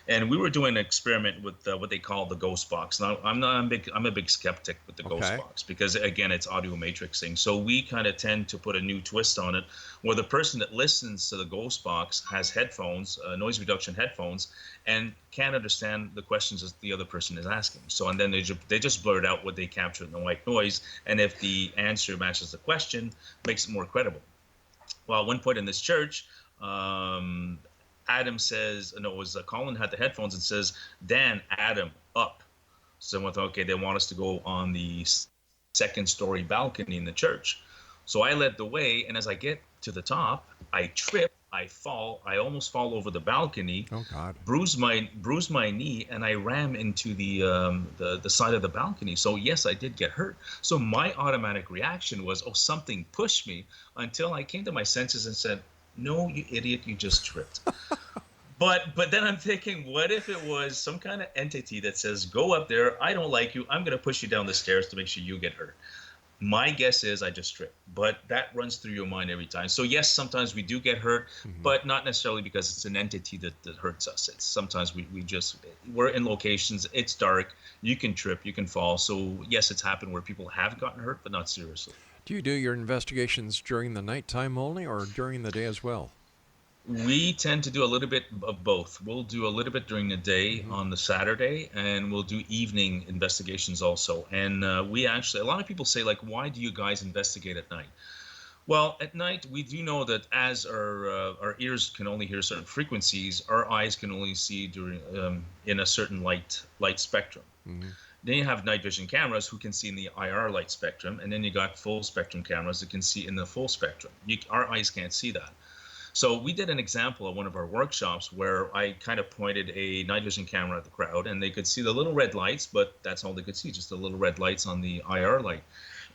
and we were doing an experiment with what they call the ghost box. Now, I'm a big skeptic with the ghost box because again, it's audio matrixing. So we kind of tend to put a new twist on it, where the person that listens to the ghost box has headphones, noise reduction headphones, and can't understand the questions that the other person is asking. So, and then they just blurt out what they captured in the white noise, and if the answer matches the question, makes it more credible. Well, at one point in this church, Adam says, no, it was Colin had the headphones and says, Dan, Adam, up. So I went, okay, they want us to go on the second story balcony in the church. So I led the way, and as I get to the top, I trip, I fall, I almost fall over the balcony. Oh God! Bruise my knee, and I ram into the side of the balcony. So yes, I did get hurt. So my automatic reaction was, oh, something pushed me, until I came to my senses and said, no, you idiot, you just tripped. But then I'm thinking, what if it was some kind of entity that says, go up there, I don't like you, I'm going to push you down the stairs to make sure you get hurt. My guess is I just tripped, but that runs through your mind every time. So yes, sometimes we do get hurt, but not necessarily because it's an entity that hurts us. It's sometimes we're in locations, it's dark, you can trip, you can fall. So yes, it's happened where people have gotten hurt, but not seriously. Do you do your investigations during the nighttime only, or during the day as well? We tend to do a little bit of both. We'll do a little bit during the day on the Saturday, and we'll do evening investigations also. And we actually, a lot of people say, like, why do you guys investigate at night? Well, at night, we do know that as our ears can only hear certain frequencies, our eyes can only see during in a certain light spectrum. Mm-hmm. Then you have night vision cameras who can see in the IR light spectrum, and then you got full spectrum cameras that can see in the full spectrum. Our eyes can't see that. So we did an example at one of our workshops where I kind of pointed a night vision camera at the crowd, and they could see the little red lights, but that's all they could see, just the little red lights on the IR light.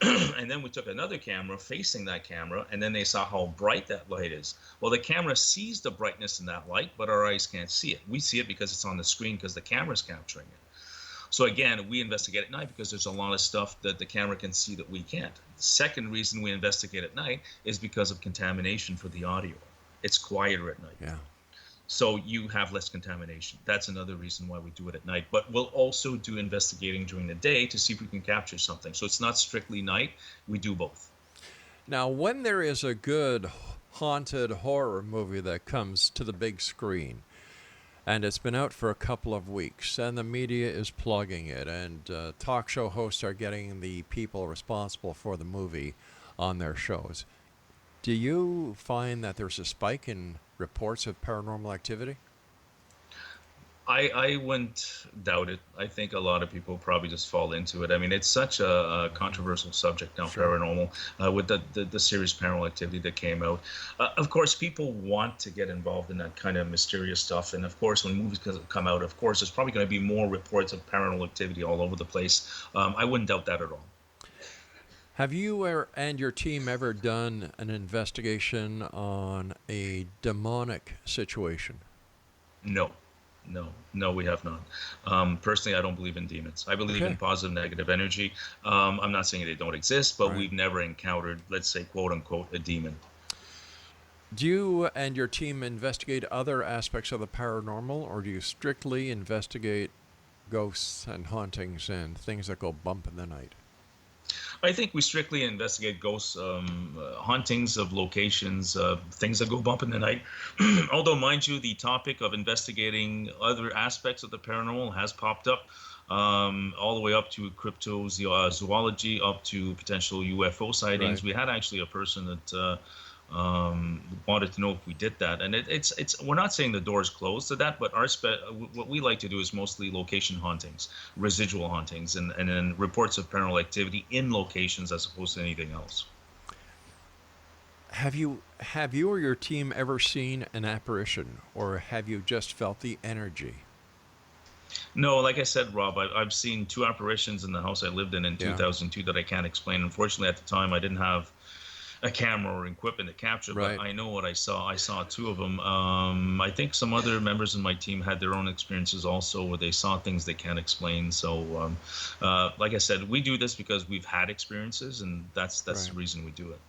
And then we took another camera facing that camera, and then they saw how bright that light is. Well, the camera sees the brightness in that light, but our eyes can't see it. We see it because it's on the screen because the camera's capturing it. So again, we investigate at night because there's a lot of stuff that the camera can see that we can't. The second reason we investigate at night is because of contamination for the audio. It's quieter at night. Yeah. So you have less contamination. That's another reason why we do it at night. But we'll also do investigating during the day to see if we can capture something. So it's not strictly night. We do both. Now, when there is a good haunted horror movie that comes to the big screen, and it's been out for a couple of weeks, and the media is plugging it, and talk show hosts are getting the people responsible for the movie on their shows, do you find that there's a spike in reports of paranormal activity? I wouldn't doubt it. I think a lot of people probably just fall into it. I mean, it's such a controversial subject now, Sure. paranormal, with the serious paranormal activity that came out. Of course, people want to get involved in that kind of mysterious stuff. And of course, when movies come out, of course, there's probably going to be more reports of paranormal activity all over the place. I wouldn't doubt that at all. Have you and your team ever done an investigation on a demonic situation? No, we have not. Personally, I don't believe in demons. I believe in positive, negative energy. I'm not saying they don't exist, but we've never encountered, let's say, quote unquote, a demon. Do you and your team investigate other aspects of the paranormal, or do you strictly investigate ghosts and hauntings and things that go bump in the night? I think we strictly investigate ghosts, hauntings of locations, things that go bump in the night. Although, mind you, the topic of investigating other aspects of the paranormal has popped up, all the way up to cryptozoology, up to potential UFO sightings. Right. We had actually a person that wanted to know if we did that, and it's we're not saying the door is closed to that, but what we like to do is mostly location hauntings, residual hauntings, and then reports of paranormal activity in locations as opposed to anything else. Have you or your team ever seen an apparition, or have you just felt the energy? No, like I said, Rob, I've seen 2 apparitions in the house I lived in 2002 that I can't explain. Unfortunately, at the time, I didn't have a camera or equipment to capture, but I know what I saw. I saw 2 of them. I think some other members of my team had their own experiences also where they saw things they can't explain. So, like I said, we do this because we've had experiences, and that's the reason we do it.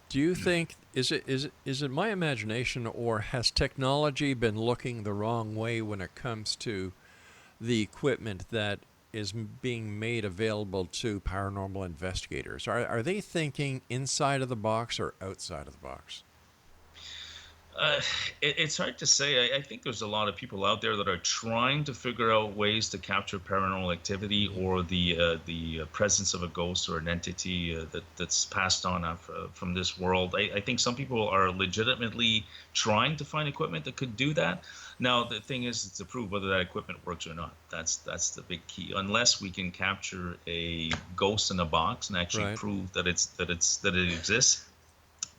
Do you think, is it my imagination, or has technology been looking the wrong way when it comes to the equipment that is being made available to paranormal investigators? Are they thinking inside of the box or outside of the box? It's hard to say. I think there's a lot of people out there that are trying to figure out ways to capture paranormal activity or the presence of a ghost or an entity that's passed on from this world. I think some people are legitimately trying to find equipment that could do that. Now, the thing is to prove whether that equipment works or not. That's the big key. Unless we can capture a ghost in a box and actually prove that it exists,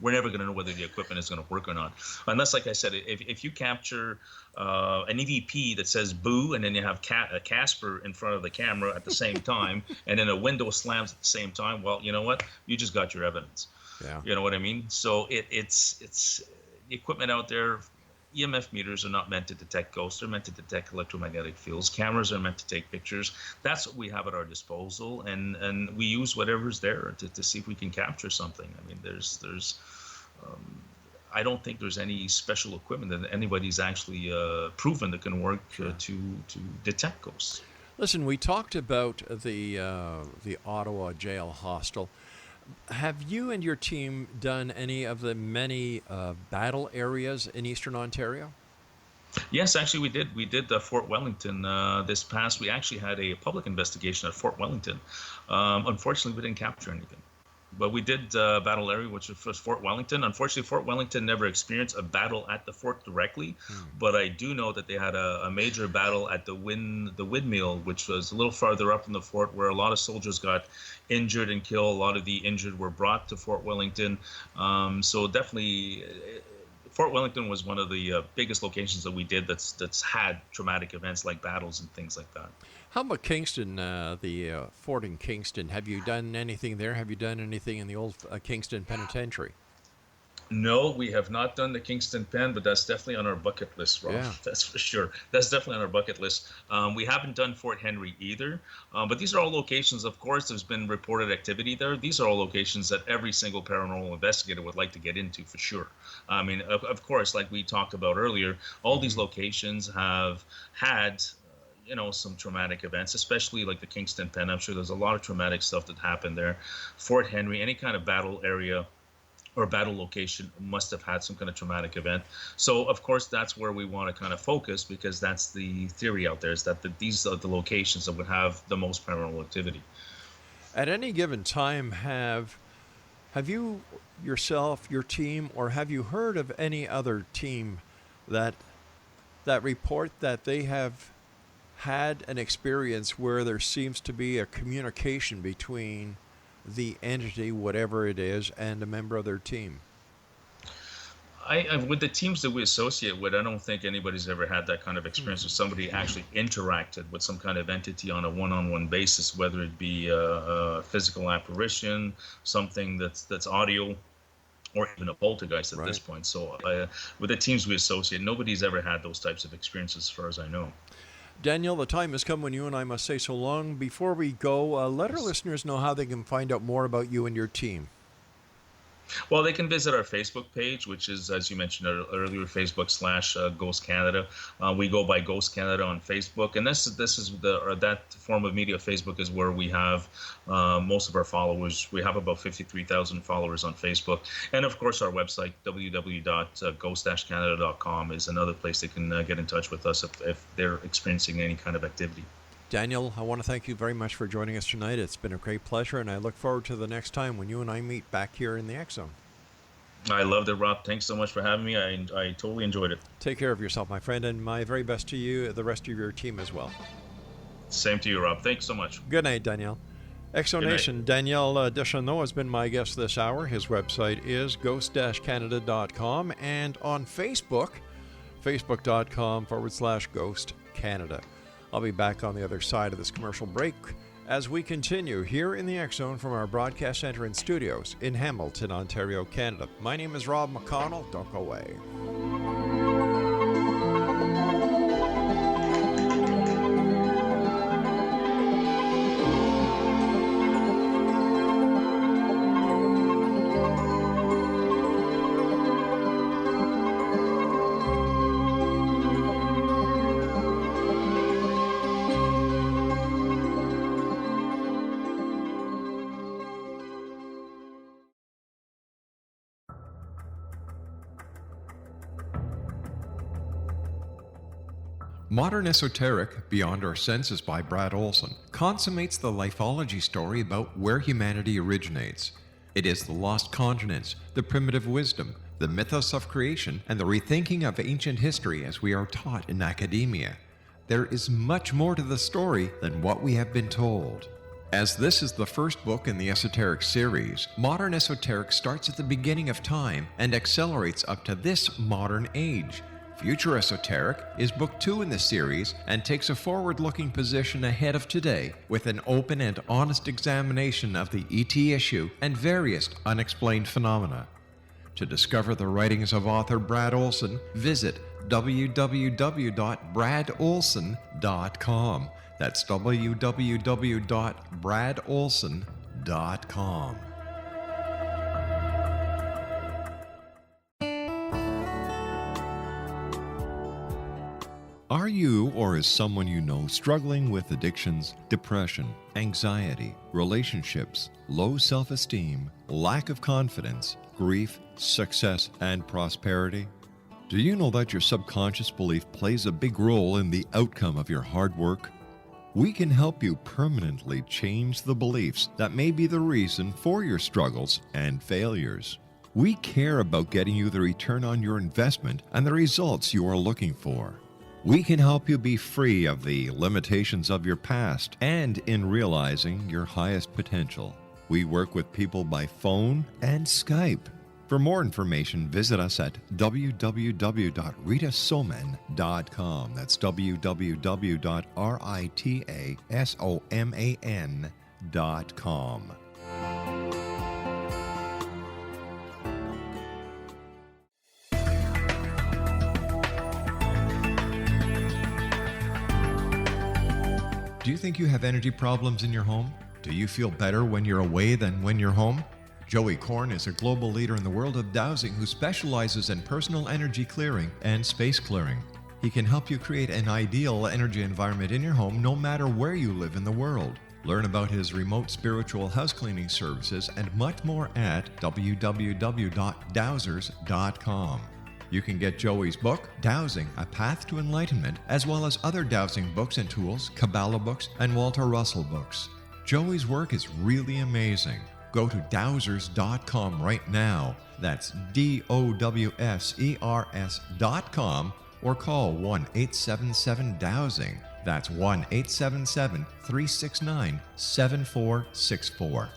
we're never going to know whether the equipment is going to work or not. Unless, like I said, if you capture an EVP that says boo, and then you have a Casper in front of the camera at the same time, and then a window slams at the same time, well, you know what? You just got your evidence. Yeah. You know what I mean? So it's the equipment out there. EMF meters are not meant to detect ghosts. They're meant to detect electromagnetic fields. Cameras are meant to take pictures. That's what we have at our disposal, and we use whatever's there to see if we can capture something. I mean, I don't think there's any special equipment that anybody's actually proven that can work to detect ghosts. Listen, we talked about the Ottawa jail hostel. Have you and your team done any of the many battle areas in Eastern Ontario? Yes, actually we did. We did Fort Wellington we actually had a public investigation at Fort Wellington. Unfortunately, we didn't capture anything. But we did battle area, which was Fort Wellington. Unfortunately, Fort Wellington never experienced a battle at the fort directly, but I do know that they had a major battle at the windmill, which was a little farther up in the fort, where a lot of soldiers got injured and killed. A lot of the injured were brought to Fort Wellington. So definitely, Fort Wellington was one of the biggest locations that we did that's had traumatic events like battles and things like that. How about Kingston, the fort in Kingston? Have you done anything there? Have you done anything in the old Kingston Penitentiary? No, we have not done the Kingston Pen, but that's definitely on our bucket list, Rob. Yeah. That's for sure. That's definitely on our bucket list. We haven't done Fort Henry either, but these are all locations. Of course, there's been reported activity there. These are all locations that every single paranormal investigator would like to get into for sure. I mean, of course, like we talked about earlier, all these locations have had some traumatic events, especially like the Kingston Pen. I'm sure there's a lot of traumatic stuff that happened there. Fort Henry, any kind of battle area or battle location must have had some kind of traumatic event. So of course that's where we want to kind of focus, because that's the theory out there, is that these are the locations that would have the most paranormal activity. At any given time, have you yourself, your team, or have you heard of any other team that report that they have had an experience where there seems to be a communication between the entity, whatever it is, and a member of their team? With the teams that we associate with, I don't think anybody's ever had that kind of experience where somebody actually interacted with some kind of entity on a one-on-one basis, whether it be a physical apparition, something that's audio, or even a poltergeist at this point. So with the teams we associate, nobody's ever had those types of experiences as far as I know. Daniel, the time has come when you and I must say so long. Before we go, let our listeners know how they can find out more about you and your team. Well, they can visit our Facebook page, which is, as you mentioned earlier, Facebook/Ghost Canada. We go by Ghost Canada on Facebook, and this is that form of media. Facebook is where we have most of our followers. We have about 53,000 followers on Facebook, and of course, our website www.ghost-canada.com is another place they can get in touch with us if they're experiencing any kind of activity. Daniel, I want to thank you very much for joining us tonight. It's been a great pleasure, and I look forward to the next time when you and I meet back here in the X Zone. I loved it, Rob. Thanks so much for having me. I totally enjoyed it. Take care of yourself, my friend, and my very best to you, the rest of your team as well. Same to you, Rob. Thanks so much. Good night, Danielle. Exonation, Daniel Ducheneaux has been my guest this hour. His website is ghost-canada.com, and on Facebook, facebook.com/Ghost Canada. I'll be back on the other side of this commercial break as we continue here in the X Zone from our broadcast center and studios in Hamilton, Ontario, Canada. My name is Rob McConnell. Don't go away. Modern Esoteric, Beyond Our Senses by Brad Olson, consummates the lifology story about where humanity originates. It is the lost continents, the primitive wisdom, the mythos of creation, and the rethinking of ancient history as we are taught in academia. There is much more to the story than what we have been told. As this is the first book in the Esoteric series, Modern Esoteric starts at the beginning of time and accelerates up to this modern age. Future Esoteric is book 2 in the series and takes a forward-looking position ahead of today with an open and honest examination of the ET issue and various unexplained phenomena. To discover the writings of author Brad Olson, visit www.bradolson.com. That's www.bradolson.com. Are you or is someone you know struggling with addictions, depression, anxiety, relationships, low self-esteem, lack of confidence, grief, success, and prosperity? Do you know that your subconscious belief plays a big role in the outcome of your hard work? We can help you permanently change the beliefs that may be the reason for your struggles and failures. We care about getting you the return on your investment and the results you are looking for. We can help you be free of the limitations of your past and in realizing your highest potential. We work with people by phone and Skype. For more information, visit us at www.ritasoman.com. That's www.ritasoman.com. think you have energy problems in your home? Do you feel better when you're away than when you're home? Joey Korn is a global leader in the world of dowsing who specializes in personal energy clearing and space clearing. He can help you create an ideal energy environment in your home no matter where you live in the world. Learn about his remote spiritual house cleaning services and much more at www.dowsers.com. You can get Joey's book, Dowsing, A Path to Enlightenment, as well as other dowsing books and tools, Kabbalah books, and Walter Russell books. Joey's work is really amazing. Go to dowsers.com right now. That's DOWSERS.com or call 1-877-DOWSING. That's 1-877-369-7464.